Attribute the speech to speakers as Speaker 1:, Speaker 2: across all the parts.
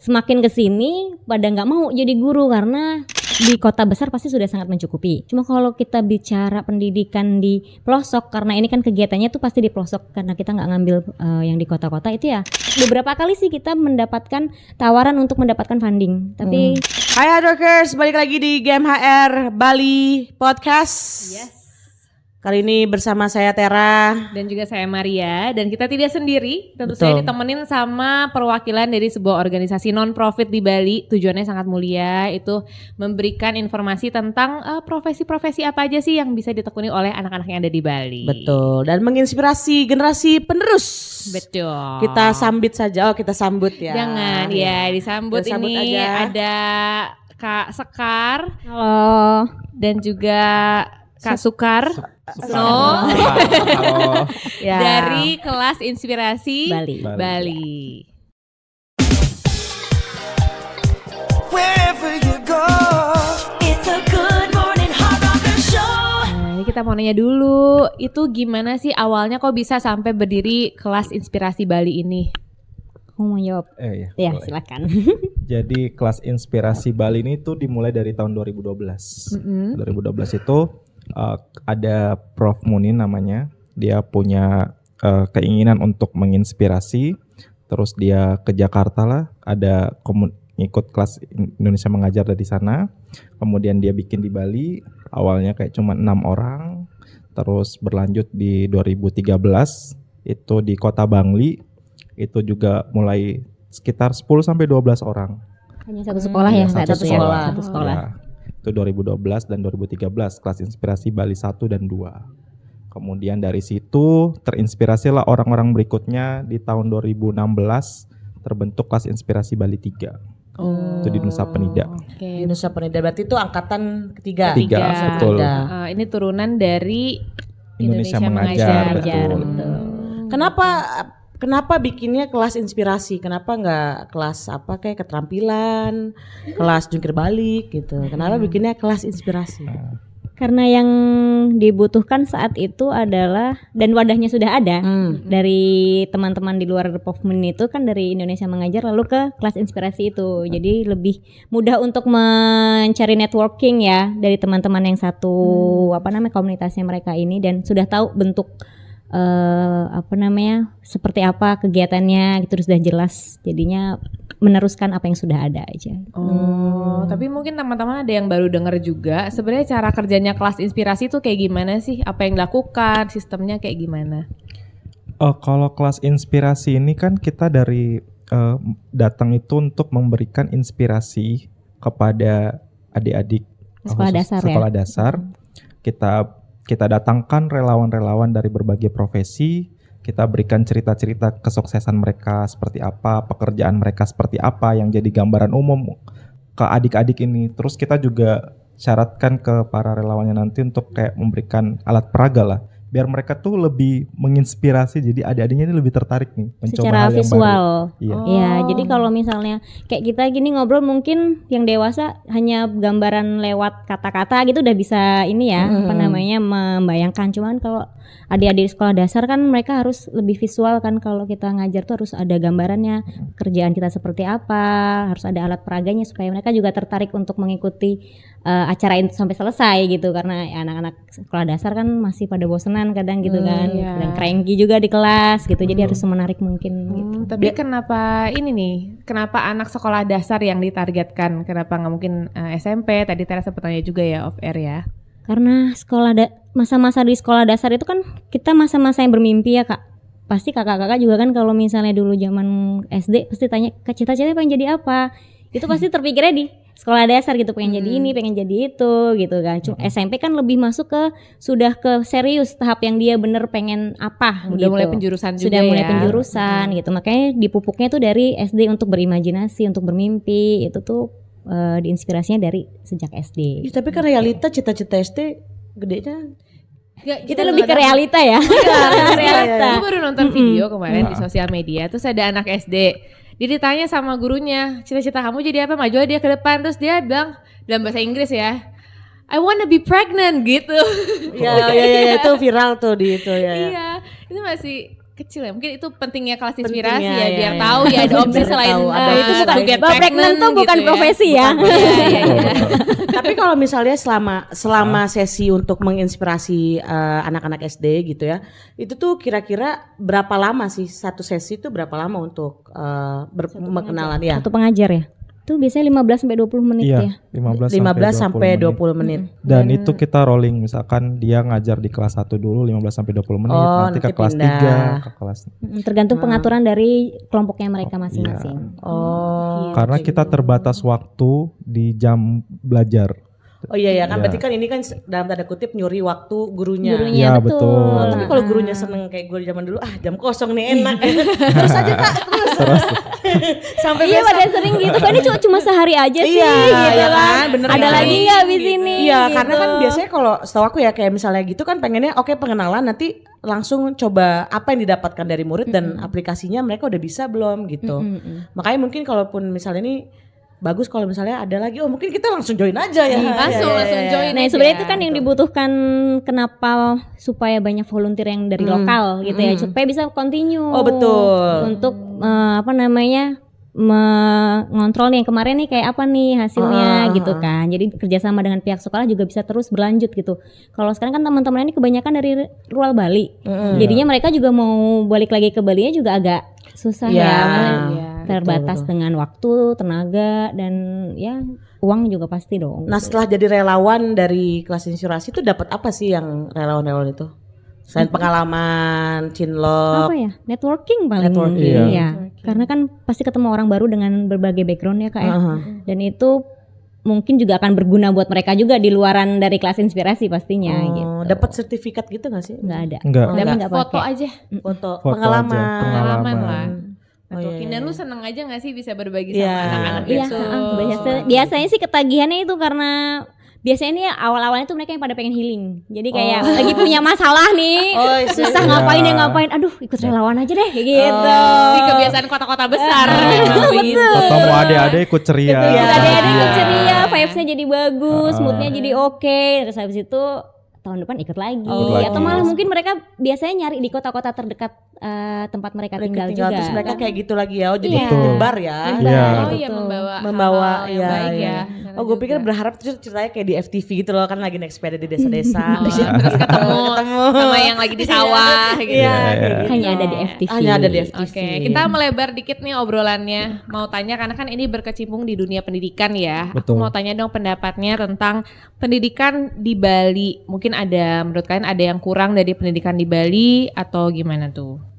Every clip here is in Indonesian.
Speaker 1: semakin kesini pada nggak mau jadi guru karena di kota besar pasti sudah sangat mencukupi. Cuma kalau kita bicara pendidikan di pelosok, karena ini kan kegiatannya tuh pasti di pelosok karena kita nggak ngambil yang di kota-kota itu ya. Beberapa kali sih kita mendapatkan tawaran untuk mendapatkan funding. Tapi
Speaker 2: Hai Hardworkers, balik lagi di Game HR Bali Podcast.
Speaker 3: Yes.
Speaker 2: Kali ini bersama saya Tera
Speaker 3: Dan juga saya Maria, dan kita tidak sendiri. Tentu
Speaker 2: Betul.
Speaker 3: saya ditemenin sama perwakilan dari sebuah organisasi non-profit di Bali. Tujuannya sangat mulia, itu memberikan informasi tentang profesi-profesi apa aja sih yang bisa ditekuni oleh anak-anak yang ada di Bali.
Speaker 2: Betul, dan menginspirasi generasi penerus.
Speaker 3: Betul.
Speaker 2: Kita sambut saja, kita sambut ya.
Speaker 3: Jangan ya disambut,
Speaker 2: Disambut
Speaker 3: ini
Speaker 2: aja.
Speaker 3: ada Kak Sekar
Speaker 1: halo.
Speaker 3: dan juga Kak Sukar
Speaker 4: Halo.
Speaker 2: Ya.
Speaker 3: dari kelas Inspirasi
Speaker 1: Bali.
Speaker 5: Wherever you go, it's a good morning hard rocker show.
Speaker 3: Nah, ini kita mau nanya dulu, itu gimana sih awalnya kok bisa sampai berdiri kelas Inspirasi Bali ini?
Speaker 1: Aku mau jawab.
Speaker 4: Ya,
Speaker 1: Ya,
Speaker 4: boleh.
Speaker 1: silakan.
Speaker 4: Jadi kelas Inspirasi Bali ini tuh dimulai dari tahun 2012. 2012 itu ada Prof Munin namanya. Dia punya keinginan untuk menginspirasi. Terus dia ke Jakarta lah, ada ikut kelas Indonesia Mengajar dari sana. Kemudian dia bikin di Bali. Awalnya kayak cuma 6 orang. Terus berlanjut di 2013 itu di Kota Bangli. Itu juga mulai sekitar 10 sampai 12 orang.
Speaker 1: Hanya satu sekolah ya, nggak ada
Speaker 2: satu sekolah.
Speaker 1: Satu sekolah.
Speaker 4: Ya, itu 2012 dan 2013 kelas Inspirasi Bali 1 dan 2. Kemudian dari situ terinspirasilah orang-orang berikutnya. Di tahun 2016 terbentuk kelas Inspirasi Bali 3. Itu di Nusa Penida.
Speaker 3: Oke.
Speaker 2: Nusa Penida berarti itu angkatan ketiga.
Speaker 4: Tiga, betul.
Speaker 3: Ini turunan dari
Speaker 4: Indonesia Mengajar,
Speaker 1: Mengajar,
Speaker 4: betul.
Speaker 1: betul.
Speaker 2: Kenapa bikinnya kelas inspirasi? Kenapa nggak kelas apa kayak keterampilan, kelas jungkir balik gitu? Kenapa bikinnya kelas inspirasi?
Speaker 1: Karena yang dibutuhkan saat itu adalah, dan wadahnya sudah ada dari teman-teman di luar Pofmen itu kan dari Indonesia Mengajar lalu ke kelas inspirasi itu. Jadi lebih mudah untuk mencari networking ya dari teman-teman yang satu komunitasnya mereka ini, dan sudah tahu bentuk seperti apa kegiatannya gitu, sudah jelas. Jadinya meneruskan apa yang sudah ada aja.
Speaker 3: Tapi mungkin teman-teman ada yang baru dengar juga. Sebenarnya cara kerjanya kelas Inspirasi itu kayak gimana sih? Apa yang dilakukan? Sistemnya kayak gimana?
Speaker 4: Kalau kelas Inspirasi ini kan kita dari datang itu untuk memberikan inspirasi kepada adik-adik
Speaker 1: Sekolah dasar ya?
Speaker 4: sekolah dasar. Kita datangkan relawan-relawan dari berbagai profesi, kita berikan cerita-cerita kesuksesan mereka seperti apa, pekerjaan mereka seperti apa yang jadi gambaran umum ke adik-adik ini. Terus kita juga syaratkan ke para relawannya nanti untuk kayak memberikan alat peraga lah, biar mereka tuh lebih menginspirasi, jadi adik-adiknya ini lebih tertarik nih mencoba
Speaker 1: Secara
Speaker 4: hal yang
Speaker 1: visual.
Speaker 4: baru. Iya.
Speaker 1: Ya, jadi kalau misalnya kayak kita gini ngobrol, mungkin yang dewasa hanya gambaran lewat kata-kata gitu udah bisa ini ya, membayangkan. Cuman kalau adik-adik sekolah dasar kan mereka harus lebih visual kan, kalau kita ngajar tuh harus ada gambarannya, kerjaan kita seperti apa, harus ada alat peraganya supaya mereka juga tertarik untuk mengikuti acara itu sampai selesai gitu, karena ya, anak-anak sekolah dasar kan masih pada bosenan kadang gitu kan,
Speaker 3: iya.
Speaker 1: dan cranky juga di kelas gitu, jadi harus menarik mungkin gitu.
Speaker 3: Tapi kenapa ini nih? Kenapa anak sekolah dasar yang ditargetkan? Kenapa nggak mungkin SMP? Tadi Tera sempat tanya juga ya off air ya.
Speaker 1: Karena masa-masa di sekolah dasar itu kan kita masa-masa yang bermimpi ya Kak. Pasti kakak-kakak juga kan kalau misalnya dulu zaman SD pasti tanya, Kak cita-citanya pengen jadi apa? Itu pasti terpikirnya di sekolah dasar gitu, pengen jadi ini, pengen jadi itu gitu kan. SMP kan lebih masuk sudah ke serius, tahap yang dia bener pengen apa
Speaker 3: Udah
Speaker 1: gitu.
Speaker 3: mulai penjurusan juga
Speaker 1: Sudah mulai
Speaker 3: ya.
Speaker 1: penjurusan gitu. Makanya dipupuknya tuh dari SD untuk berimajinasi, untuk bermimpi. Itu tuh diinspirasinya dari sejak SD.
Speaker 2: Ih, tapi kan realita cita-cita SD gedenya
Speaker 1: Kita lebih ke realita ya.
Speaker 3: Realita. Gue baru nonton video kemarin di sosial media, terus ada anak SD. Dia ditanya sama gurunya, cita-cita kamu jadi apa? Maju dia ke depan, terus dia bilang dalam bahasa Inggris ya, I wanna be pregnant gitu.
Speaker 2: ya itu viral tuh di itu ya.
Speaker 3: Iya, itu masih kecil ya. Mungkin itu pentingnya kelas
Speaker 2: Pentingnya,
Speaker 3: inspirasi ya,
Speaker 2: ya,
Speaker 3: biar
Speaker 2: ya.
Speaker 3: tahu ya ada opsi
Speaker 2: Biar
Speaker 3: selain
Speaker 2: tahu, ada
Speaker 1: itu bukan
Speaker 3: to get
Speaker 1: pregnant tuh bukan
Speaker 3: gitu ya.
Speaker 1: profesi ya.
Speaker 3: Iya, iya, iya.
Speaker 2: Tapi kalau misalnya selama sesi untuk menginspirasi anak-anak SD gitu ya, itu tuh kira-kira berapa lama sih satu sesi itu berapa lama untuk berkenalan ya?
Speaker 1: Satu pengajar ya. Itu biasanya 15 sampai 20 menit ya.
Speaker 4: Iya, 15
Speaker 2: sampai 20 menit.
Speaker 4: Dan itu kita rolling, misalkan dia ngajar di kelas 1 dulu 15 sampai 20 menit,
Speaker 2: Oh,
Speaker 4: nanti ke
Speaker 2: nanti
Speaker 4: kelas
Speaker 2: pindah.
Speaker 4: 3, ke kelas.
Speaker 1: Tergantung pengaturan dari kelompoknya mereka masing-masing.
Speaker 2: Oh.
Speaker 4: Karena kita terbatas waktu di jam belajar.
Speaker 2: Oh iya ya kan
Speaker 4: Iya.
Speaker 2: berarti kan ini kan dalam tanda kutip nyuri waktu gurunya.
Speaker 1: Gurunya
Speaker 4: Iya,
Speaker 1: betul.
Speaker 4: betul.
Speaker 2: Tapi kalau gurunya seneng kayak gue zaman dulu, jam kosong nih enak. Terus aja Kak, terus. Sampai
Speaker 1: Iya
Speaker 2: besok.
Speaker 1: pada sering gitu kan ini cuma sehari aja sih
Speaker 2: Iya,
Speaker 1: gitu
Speaker 2: iya
Speaker 1: kan.
Speaker 2: kan, bener
Speaker 1: Ada
Speaker 2: kan?
Speaker 1: lagi nggak di sini?
Speaker 2: Iya,
Speaker 1: gitu.
Speaker 2: karena kan biasanya kalau setahu aku ya kayak misalnya gitu kan pengennya oke pengenalan nanti langsung coba apa yang didapatkan dari murid dan aplikasinya mereka udah bisa belum gitu. Makanya mungkin kalaupun misalnya ini bagus kalau misalnya ada lagi, mungkin kita langsung join aja ya.
Speaker 3: Langsung join
Speaker 1: Nah
Speaker 3: aja.
Speaker 1: sebenarnya itu kan yang dibutuhkan kenapa supaya banyak volunteer yang dari lokal gitu ya supaya bisa continue.
Speaker 2: Oh, betul.
Speaker 1: Untuk mengontrol nih yang kemarin nih kayak apa nih hasilnya gitu kan. Jadi kerjasama dengan pihak sekolah juga bisa terus berlanjut gitu. Kalau sekarang kan teman-teman ini kebanyakan dari luar Bali. Jadinya mereka juga mau balik lagi ke Balinya juga agak susah
Speaker 2: Iya.
Speaker 1: ya.
Speaker 3: Iya.
Speaker 1: Terbatas dengan waktu, tenaga dan ya uang juga pasti dong.
Speaker 2: Nah, setelah jadi relawan dari kelas inspirasi itu dapat apa sih yang relawan-relawan itu? Selain pengalaman, cinlok.
Speaker 1: Apa ya? Networking paling
Speaker 2: Networking.
Speaker 1: mungkin ya. Karena kan pasti ketemu orang baru dengan berbagai background ya Kak ya. Dan itu mungkin juga akan berguna buat mereka juga di luaran dari kelas inspirasi pastinya gitu.
Speaker 2: Dapat sertifikat gitu gak sih?
Speaker 1: Nggak ada.
Speaker 4: Enggak.
Speaker 1: Kami
Speaker 2: Enggak.
Speaker 1: nggak
Speaker 3: Foto
Speaker 1: pakai.
Speaker 3: aja.
Speaker 2: Foto
Speaker 4: Foto
Speaker 2: pengalaman.
Speaker 4: aja,
Speaker 3: Pengalaman lah.
Speaker 2: Oh,
Speaker 3: Networking.
Speaker 2: iya,
Speaker 3: Dan
Speaker 2: iya.
Speaker 3: lu seneng aja gak sih bisa berbagi
Speaker 2: Iya.
Speaker 3: sama anak-anak
Speaker 1: Iya,
Speaker 3: gitu?
Speaker 1: biasanya sih ketagihannya itu karena biasanya ini awal-awalnya tuh mereka yang pada pengen healing. Jadi kayak lagi punya masalah nih,
Speaker 2: Oh,
Speaker 1: susah
Speaker 4: iya.
Speaker 1: ngapain ya ngapain. Aduh, ikut relawan aja deh gitu.
Speaker 3: Si kebiasaan kota-kota besar memang begitu.
Speaker 4: Atau mau adik-adik ikut ceria.
Speaker 2: Iya.
Speaker 1: Ada-ada ikut
Speaker 4: Iya.
Speaker 1: ceria, vibes-nya jadi bagus, moodnya jadi oke. Terus habis itu tahun depan ikut lagi.
Speaker 2: Oh,
Speaker 1: Atau
Speaker 2: lagi.
Speaker 1: malah mungkin mereka biasanya nyari di kota-kota terdekat tempat mereka tinggal juga.
Speaker 2: Terus mereka kayak gitu lagi ya. Oh, jadi
Speaker 1: Iya.
Speaker 2: nyebar ya.
Speaker 4: Iya.
Speaker 3: Oh iya, membawa
Speaker 2: Membawa
Speaker 3: hal-hal yang
Speaker 2: ya,
Speaker 3: baik
Speaker 2: ya.
Speaker 3: ya.
Speaker 2: Oh, gue pikir berharap ceritanya kayak di FTV gitu loh, kan lagi naik sepeda di desa-desa.
Speaker 3: Terus ketemu sama yang lagi di sawah gitu.
Speaker 2: Iya,
Speaker 4: Iya,
Speaker 2: kayak gitu.
Speaker 1: Hanya ada di FTV.
Speaker 2: Hanya ada di FTV.
Speaker 3: Oke, kita melebar dikit nih obrolannya. Mau tanya karena kan ini berkecimpung di dunia pendidikan ya. Aku
Speaker 4: Betul.
Speaker 3: mau tanya dong pendapatnya tentang pendidikan di Bali. Mungkin ada menurut kalian ada yang kurang dari pendidikan di Bali atau gimana tuh?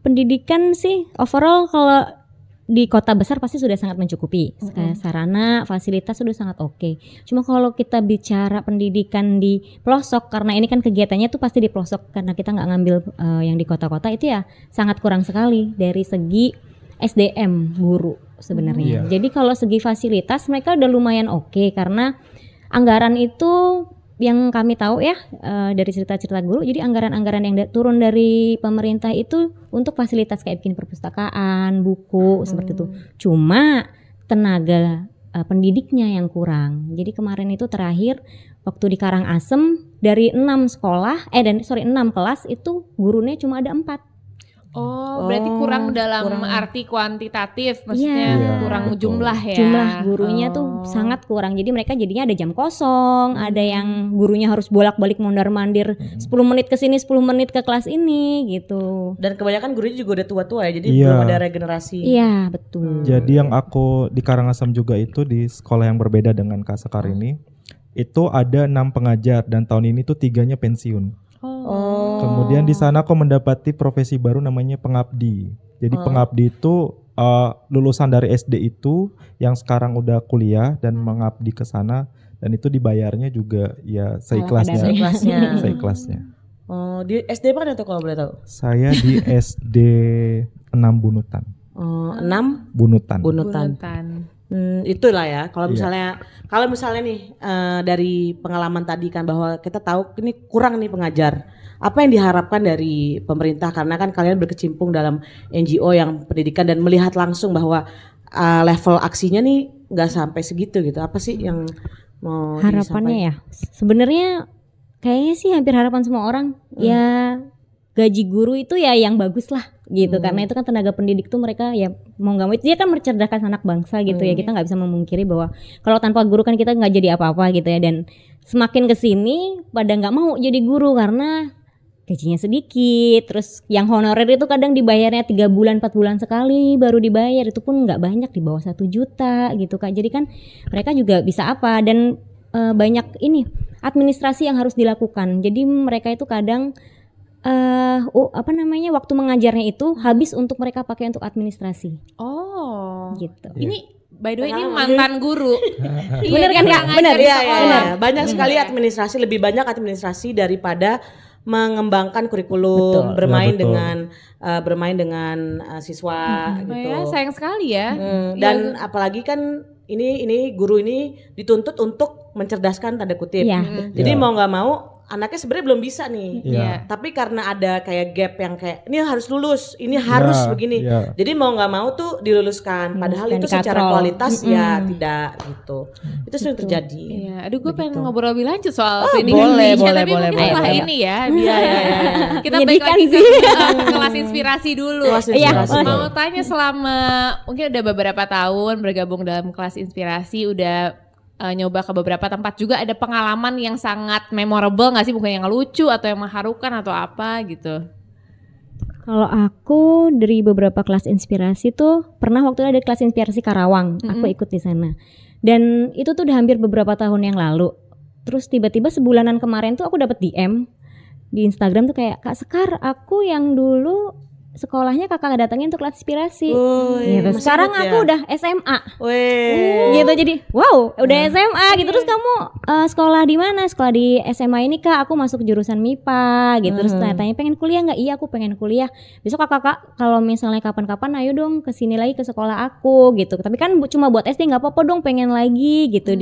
Speaker 1: Pendidikan sih overall kalau di kota besar pasti sudah sangat mencukupi. Kayak sarana, fasilitas sudah sangat oke. Cuma kalau kita bicara pendidikan di pelosok, karena ini kan kegiatannya tuh pasti di pelosok karena kita nggak ngambil yang di kota-kota, itu ya sangat kurang sekali dari segi SDM guru sebenarnya. Jadi kalau segi fasilitas mereka udah lumayan oke karena anggaran itu yang kami tahu ya dari cerita-cerita guru, jadi anggaran-anggaran yang turun dari pemerintah itu untuk fasilitas kayak bikin perpustakaan, buku seperti itu. Cuma tenaga pendidiknya yang kurang. Jadi kemarin itu terakhir waktu di Karangasem dari 6 kelas itu gurunya cuma ada 4.
Speaker 3: Oh, berarti kurang dalam arti kuantitatif, maksudnya
Speaker 1: Iya,
Speaker 3: kurang
Speaker 4: betul.
Speaker 3: jumlah ya.
Speaker 1: Jumlah gurunya tuh sangat kurang. Jadi mereka jadinya ada jam kosong, ada yang gurunya harus bolak-balik mondar-mandir 10 menit ke sini, 10 menit ke kelas ini gitu.
Speaker 2: Dan kebanyakan gurunya juga udah tua-tua ya, jadi
Speaker 4: Iya.
Speaker 2: belum ada regenerasi.
Speaker 1: Iya, betul.
Speaker 4: Jadi yang aku di Karangasem juga itu di sekolah yang berbeda dengan Kak Sekar ini, itu ada 6 pengajar dan tahun ini tuh 3-nya pensiun.
Speaker 2: Oh.
Speaker 4: Kemudian di sana aku mendapati profesi baru namanya pengabdi. Jadi pengabdi itu lulusan dari SD itu yang sekarang udah kuliah dan mengabdi ke sana dan itu dibayarnya juga ya seikhlasnya.
Speaker 2: Seikhlasnya.
Speaker 4: Seikhlasnya.
Speaker 2: Oh, di SD mana tuh kalau boleh tahu?
Speaker 4: Saya di SD 6 Bunutan.
Speaker 2: 6
Speaker 4: Bunutan.
Speaker 2: Bunutan. Itulah ya. Kalau
Speaker 4: Iya.
Speaker 2: misalnya nih dari pengalaman tadi kan bahwa kita tahu ini kurang nih pengajar. Apa yang diharapkan dari pemerintah karena kan kalian berkecimpung dalam NGO yang pendidikan dan melihat langsung bahwa level aksinya nih nggak sampai segitu gitu. Apa sih yang mau
Speaker 1: Harapannya ya, sebenarnya kayaknya sih hampir harapan semua orang ya gaji guru itu ya yang bagus lah gitu, karena itu kan tenaga pendidik tuh mereka ya mau nggak mau dia kan mencerdaskan anak bangsa gitu ya, kita nggak bisa memungkiri bahwa kalau tanpa guru kan kita nggak jadi apa-apa gitu ya, dan semakin kesini pada nggak mau jadi guru karena gajinya sedikit, terus yang honorer itu kadang dibayarnya 3 bulan 4 bulan sekali baru dibayar, itu pun nggak banyak, di bawah 1 juta gitu Kak. Jadi kan mereka juga bisa apa, dan banyak ini administrasi yang harus dilakukan, jadi mereka itu kadang waktu mengajarnya itu habis untuk mereka pakai untuk administrasi
Speaker 3: Oh.
Speaker 1: gitu.
Speaker 3: Ini by the way ini mantan guru.
Speaker 1: Bener kan Kak? Bener.
Speaker 2: Iya, iya. Banyak sekali administrasi, lebih banyak administrasi daripada mengembangkan kurikulum, bermain
Speaker 4: Ya, betul.
Speaker 2: bermain dengan siswa gitu.
Speaker 3: Ya, sayang sekali ya.
Speaker 2: Dan apalagi kan ini guru ini dituntut untuk mencerdaskan tanda kutip.
Speaker 1: Iya.
Speaker 2: Jadi
Speaker 4: Ya.
Speaker 2: mau nggak mau anaknya sebenarnya belum bisa nih.
Speaker 4: Iya.
Speaker 2: Tapi karena ada kayak gap yang kayak ini harus lulus, ini harus begini.
Speaker 4: iya.
Speaker 2: Jadi mau nggak mau tuh diluluskan. Padahal itu secara
Speaker 1: dikatrol.
Speaker 2: kualitas ya tidak gitu. Itu sering terjadi.
Speaker 3: Iya, aduh gue pengen ngobrol lebih lanjut soal pendidikan
Speaker 2: boleh,
Speaker 3: Indonesia,
Speaker 2: boleh,
Speaker 3: tapi
Speaker 2: boleh,
Speaker 3: mungkin
Speaker 2: boleh,
Speaker 3: setelah
Speaker 2: boleh.
Speaker 3: ini ya.
Speaker 2: Iya, iya, iya.
Speaker 3: Kita balik
Speaker 1: Menyedihkan
Speaker 3: lagi ke
Speaker 1: sih.
Speaker 3: kelas inspirasi dulu.
Speaker 2: Kelas
Speaker 1: Iya,
Speaker 2: inspirasi.
Speaker 3: Mau tanya, selama mungkin udah beberapa tahun bergabung dalam kelas inspirasi, udah nyoba ke beberapa tempat juga, ada pengalaman yang sangat memorable nggak sih, bukan yang lucu atau yang mengharukan atau apa gitu?
Speaker 1: Kalau aku dari beberapa kelas inspirasi tuh pernah waktu itu ada kelas inspirasi Karawang, aku ikut di sana. Dan itu tuh udah hampir beberapa tahun yang lalu. Terus tiba-tiba sebulanan kemarin tuh aku dapat DM di Instagram tuh kayak, "Kak Sekar, aku yang dulu sekolahnya kakak datangin untuk kelas inspirasi." Gitu.
Speaker 2: masih
Speaker 1: Sekarang
Speaker 2: inget
Speaker 1: aku
Speaker 2: ya?
Speaker 1: udah SMA.
Speaker 2: Weh.
Speaker 1: Gitu, jadi wow udah SMA gitu. Terus kamu sekolah di mana? Sekolah di SMA ini Kak, aku masuk jurusan MIPA gitu. Terus tanya pengen kuliah nggak? Iya aku pengen kuliah. Besok kakak kalau misalnya kapan-kapan ayo dong kesini lagi ke sekolah aku gitu. Tapi kan cuma buat SD, nggak apa-apa dong, pengen lagi gitu.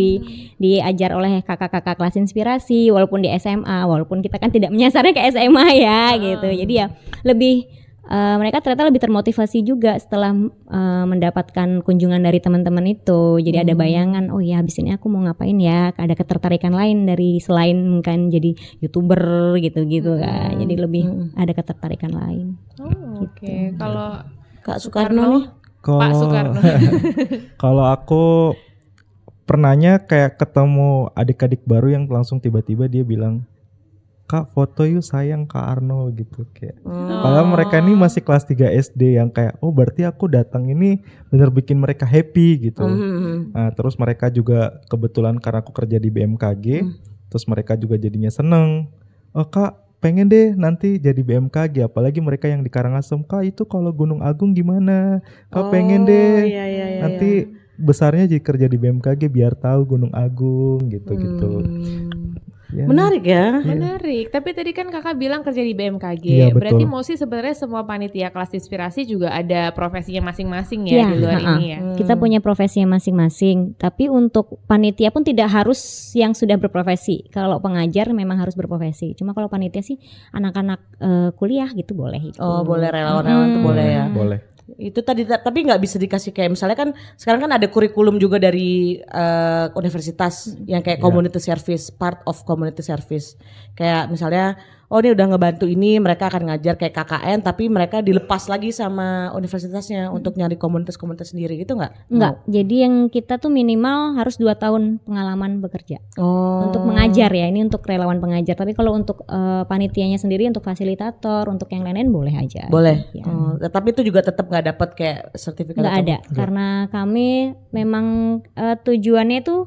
Speaker 1: Diajar oleh kakak-kakak kelas inspirasi walaupun di SMA, walaupun kita kan tidak menyasarnya ke SMA ya gitu. Jadi ya lebih mereka ternyata lebih termotivasi juga setelah mendapatkan kunjungan dari teman-teman itu. Jadi ada bayangan, oh ya habis ini aku mau ngapain ya, ada ketertarikan lain dari selain kan jadi YouTuber gitu-gitu kan. Jadi lebih ada ketertarikan lain.
Speaker 3: Oh, oke. Kalau
Speaker 2: Kak Soekarno nih.
Speaker 3: Pak Soekarno.
Speaker 4: Kalau aku pernahnya kayak ketemu adik-adik baru yang langsung tiba-tiba dia bilang, "Kak foto yuk sayang Kak Arno," gitu kayak. Padahal mereka ini masih kelas 3 SD yang kayak, oh berarti aku datang ini bener bikin mereka happy gitu. Nah, terus mereka juga kebetulan karena aku kerja di BMKG, terus mereka juga jadinya seneng. "Oh Kak, pengen deh nanti jadi BMKG," apalagi mereka yang di Karangasem. "Kak itu kalau Gunung Agung gimana? Kak pengen deh
Speaker 2: Iya, iya, iya,
Speaker 4: nanti besarnya jadi kerja di BMKG biar tahu Gunung Agung gitu-gitu." Ya.
Speaker 2: Menarik ya.
Speaker 3: Menarik. Tapi tadi kan kakak bilang kerja di BMKG.
Speaker 4: Iya, betul.
Speaker 3: Berarti mostly sebenarnya semua panitia kelas inspirasi juga ada profesinya masing-masing ya
Speaker 1: Iya,
Speaker 3: di luar ini ya.
Speaker 1: Kita punya profesinya masing-masing. Tapi untuk panitia pun tidak harus yang sudah berprofesi. Kalau pengajar memang harus berprofesi. Cuma kalau panitia sih anak-anak kuliah gitu boleh ikut.
Speaker 2: Oh, boleh relawan-relawan tuh boleh ya.
Speaker 4: Boleh.
Speaker 2: Itu tadi tapi nggak bisa dikasih kayak misalnya kan sekarang kan ada kurikulum juga dari universitas yang kayak community service, part of community service. Kayak misalnya oh ini udah ngebantu ini, mereka akan ngajar kayak KKN tapi mereka dilepas lagi sama universitasnya untuk nyari komunitas-komunitas sendiri gitu nggak?
Speaker 1: Enggak. Jadi yang kita tuh minimal harus 2 tahun pengalaman bekerja.
Speaker 2: Oh.
Speaker 1: Untuk mengajar ya, ini untuk relawan pengajar. Tapi kalau untuk panitianya sendiri, untuk fasilitator, untuk yang lain-lain boleh aja.
Speaker 2: Boleh.
Speaker 1: Ya.
Speaker 2: Oh, tapi itu juga tetap nggak dapat kayak sertifikat.
Speaker 1: Nggak
Speaker 2: atau
Speaker 1: ada, karena kami memang tujuannya itu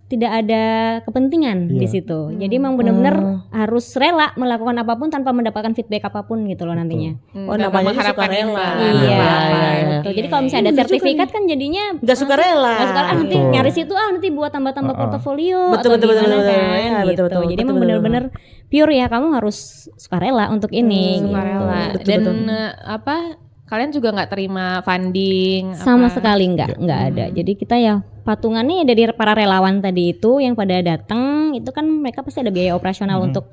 Speaker 1: tidak ada kepentingan di situ. Jadi memang benar-benar harus rela melakukan apapun tanpa mendapatkan feedback apapun gitu loh nantinya.
Speaker 2: Oh, namanya
Speaker 3: mengharapkan
Speaker 2: sukarela.
Speaker 3: imbalan.
Speaker 1: Iya,
Speaker 2: iya.
Speaker 1: betul. Jadi kalau misalnya ada sertifikat kan jadinya
Speaker 2: Nggak sukarela.
Speaker 1: nggak suka, nanti
Speaker 4: Betul.
Speaker 1: nyari situ nanti buat tambah-tambah portofolio
Speaker 2: Betul,
Speaker 1: atau
Speaker 2: betul,
Speaker 1: gimana
Speaker 2: betul, betul.
Speaker 1: kan
Speaker 2: Iya,
Speaker 1: gitu.
Speaker 2: betul, betul,
Speaker 1: Jadi
Speaker 2: betul,
Speaker 1: emang
Speaker 2: betul,
Speaker 1: benar-benar pure ya, kamu harus sukarela untuk ini.
Speaker 3: Sukarela.
Speaker 2: Betul,
Speaker 3: Dan
Speaker 2: betul.
Speaker 3: apa? Kalian juga nggak terima funding?
Speaker 1: Sama
Speaker 3: apa?
Speaker 1: sekali nggak ada. Jadi kita ya patungannya dari para relawan tadi itu yang pada datang itu kan mereka pasti ada biaya operasional untuk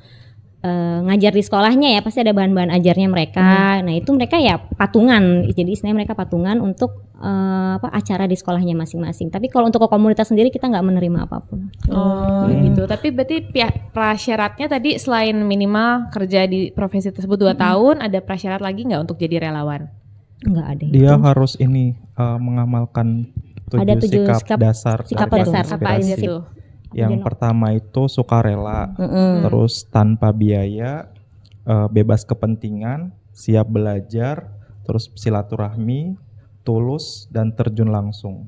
Speaker 1: ngajar di sekolahnya ya pasti ada bahan-bahan ajarnya mereka. Nah itu mereka ya patungan, jadi istilahnya mereka patungan untuk acara di sekolahnya masing-masing. Tapi kalau untuk ke komunitas sendiri kita nggak menerima apapun.
Speaker 3: Oh gitu. Tapi berarti prasyaratnya tadi selain minimal kerja di profesi tersebut 2 tahun, ada prasyarat lagi nggak untuk jadi relawan?
Speaker 1: Nggak ada.
Speaker 4: Dia
Speaker 1: itu.
Speaker 4: harus ini mengamalkan
Speaker 1: Ada 7
Speaker 4: sikap dasar
Speaker 1: sikap
Speaker 4: dari
Speaker 1: dasar.
Speaker 4: kelas
Speaker 3: Apa aja
Speaker 4: inspirasi.
Speaker 3: tuh?
Speaker 4: Yang pertama itu sukarela, terus tanpa biaya, bebas kepentingan, siap belajar, terus silaturahmi, tulus dan terjun langsung.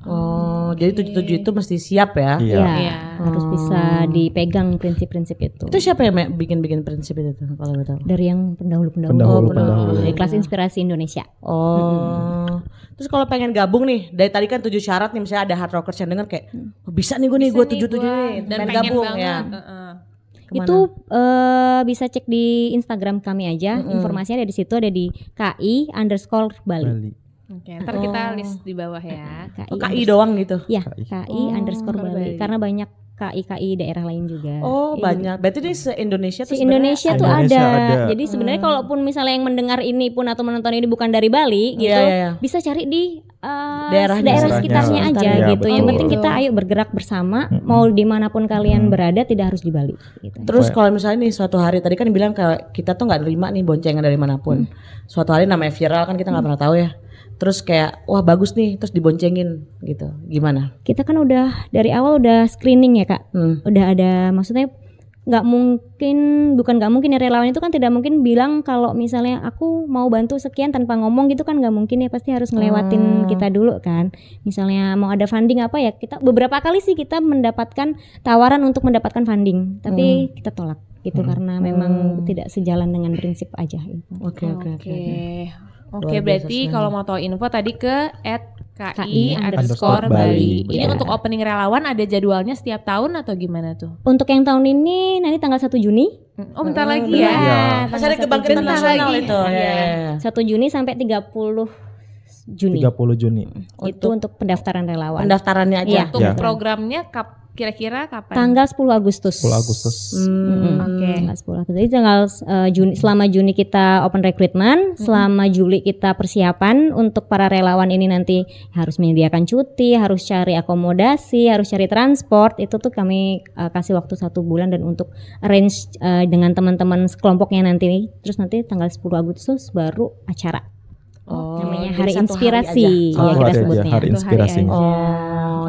Speaker 2: Oh, jadi 7 itu mesti siap ya?
Speaker 4: Iya.
Speaker 1: Ya,
Speaker 3: Iya.
Speaker 1: harus bisa dipegang prinsip-prinsip itu.
Speaker 2: Itu siapa yang bikin prinsip itu tuh, kalau boleh tahu?
Speaker 1: Dari yang pendahulu-pendahulu.
Speaker 4: Pendahulu-pendahulu.
Speaker 1: Dari kelas inspirasi Indonesia.
Speaker 2: Oh, terus kalau pengen gabung nih, dari tadi kan 7 syarat nih, misalnya ada hard rockers yang denger kayak, oh, bisa nih gue nih, gue 7 nih,
Speaker 3: dan
Speaker 2: pengen
Speaker 3: pengen
Speaker 2: gabung
Speaker 3: banget.
Speaker 2: ya. Kemana?
Speaker 1: Itu bisa cek di Instagram kami aja. Informasinya ada di situ, ada di KI_Bali.
Speaker 4: Bali.
Speaker 3: Oke, ntar kita list di bawah ya.
Speaker 2: Oh, KI doang gitu.
Speaker 1: Ya,
Speaker 4: KI.
Speaker 1: KI_Bali.
Speaker 3: Bali.
Speaker 1: Karena banyak KI daerah lain juga.
Speaker 2: Oh,
Speaker 1: Iya.
Speaker 2: banyak. Berarti ini se-Indonesia tuh
Speaker 1: Si Indonesia tuh
Speaker 4: Indonesia
Speaker 1: ada.
Speaker 4: ada.
Speaker 1: Jadi sebenarnya kalaupun misalnya yang mendengar ini pun atau menonton ini bukan dari Bali gitu,
Speaker 2: Iya.
Speaker 1: bisa cari di
Speaker 2: Daerahnya.
Speaker 1: daerah sekitarnya
Speaker 4: Daerahnya.
Speaker 1: aja
Speaker 4: Iya,
Speaker 1: gitu. Yang
Speaker 4: betul.
Speaker 1: penting kita ayo bergerak bersama, mau dimanapun kalian berada, tidak harus di Bali. Gitu.
Speaker 2: Terus kalau misalnya nih suatu hari tadi kan bilang kayak kita tuh nggak nerima nih boncengan dari manapun. Suatu hari namanya viral kan kita nggak pernah tahu ya. Terus kayak wah bagus nih, terus diboncengin gitu. Gimana?
Speaker 1: Kita kan udah dari awal udah screening ya Kak. Udah ada, maksudnya nggak mungkin ya, relawan itu kan tidak mungkin bilang kalau misalnya aku mau bantu sekian tanpa ngomong gitu kan, nggak mungkin ya, pasti harus ngelewatin kita dulu kan. Misalnya mau ada funding apa ya, kita beberapa kali sih kita mendapatkan tawaran untuk mendapatkan funding, tapi kita tolak gitu karena memang tidak sejalan dengan prinsip aja gitu.
Speaker 2: Oke.
Speaker 3: Oke,
Speaker 2: Luar biasa
Speaker 3: berarti
Speaker 2: sekali.
Speaker 3: kalau mau tahu info tadi ke
Speaker 1: @KI_Bali.
Speaker 3: @KI_Bali. Ini
Speaker 1: Ya.
Speaker 3: untuk opening relawan ada jadwalnya setiap tahun atau gimana tuh?
Speaker 1: Untuk yang tahun ini nanti tanggal 1 Juni.
Speaker 3: Oh, bentar lagi
Speaker 1: Iya,
Speaker 3: ya.
Speaker 2: Pas ada
Speaker 1: tanggal 1
Speaker 2: kebangkitan
Speaker 1: Juni.
Speaker 2: nasional
Speaker 3: lagi.
Speaker 2: itu.
Speaker 3: Iya.
Speaker 2: Ya.
Speaker 1: 1 Juni sampai 30 Juni.
Speaker 4: 30 Juni.
Speaker 1: Itu untuk pendaftaran relawan.
Speaker 2: Pendaftarannya
Speaker 1: Iya.
Speaker 2: aja.
Speaker 3: Untuk
Speaker 4: Ya.
Speaker 3: programnya kira-kira kapan?
Speaker 1: Tanggal 10 Agustus.
Speaker 4: 10 Agustus.
Speaker 3: Oke.
Speaker 1: Tanggal 10 Agustus. Jadi tanggal Juni, selama Juni kita open recruitment, selama Juli kita persiapan untuk para relawan ini nanti harus menyediakan cuti, harus cari akomodasi, harus cari transport. Itu tuh kami kasih waktu 1 bulan dan untuk arrange dengan teman-teman sekelompoknya nanti. Terus nanti tanggal 10 Agustus baru acara.
Speaker 2: Oh,
Speaker 1: Namanya
Speaker 2: jadi
Speaker 1: Hari
Speaker 2: 1
Speaker 1: Inspirasi.
Speaker 2: aja.
Speaker 1: Ya,
Speaker 4: Satu
Speaker 1: kita
Speaker 4: hari aja,
Speaker 1: sebutnya.
Speaker 4: hari inspirasinya.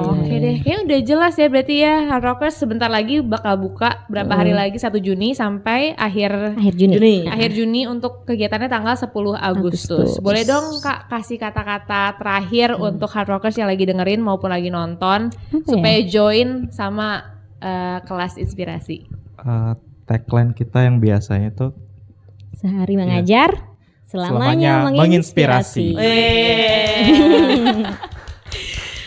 Speaker 3: Oke deh, kayaknya udah jelas ya berarti ya. Hard Rockers sebentar lagi bakal buka berapa hari lagi, 1 Juni sampai akhir
Speaker 1: Juni.
Speaker 3: akhir Juni untuk kegiatannya tanggal 10 Agustus. Boleh dong Kak kasih kata-kata terakhir untuk Hard Rockers yang lagi dengerin maupun lagi nonton supaya join sama kelas inspirasi.
Speaker 4: Tagline kita yang biasanya tuh
Speaker 1: Sehari mengajar, selamanya menginspirasi.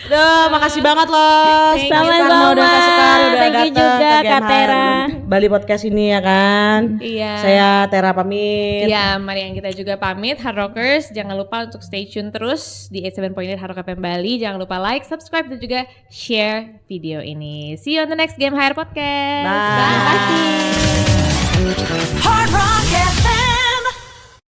Speaker 2: Duh, makasih banget loh.
Speaker 3: Thank you,
Speaker 1: Sama-sama.
Speaker 2: Udah kasih tahu, udah
Speaker 1: Thank you
Speaker 2: datang
Speaker 1: juga,
Speaker 2: ke
Speaker 1: Kak
Speaker 2: Game
Speaker 1: Tera.
Speaker 2: Hire Bali Podcast ini ya kan.
Speaker 3: Iya.
Speaker 2: Saya Tera pamit.
Speaker 3: Iya, mari yang kita juga pamit Hard Rockers. Jangan lupa untuk stay tune terus di 87.8 Hard Rock FM Bali. Jangan lupa like, subscribe dan juga share video ini. See you on the next Game Hire Podcast.
Speaker 2: Bye.
Speaker 3: Bye.
Speaker 5: Hard Rock FM.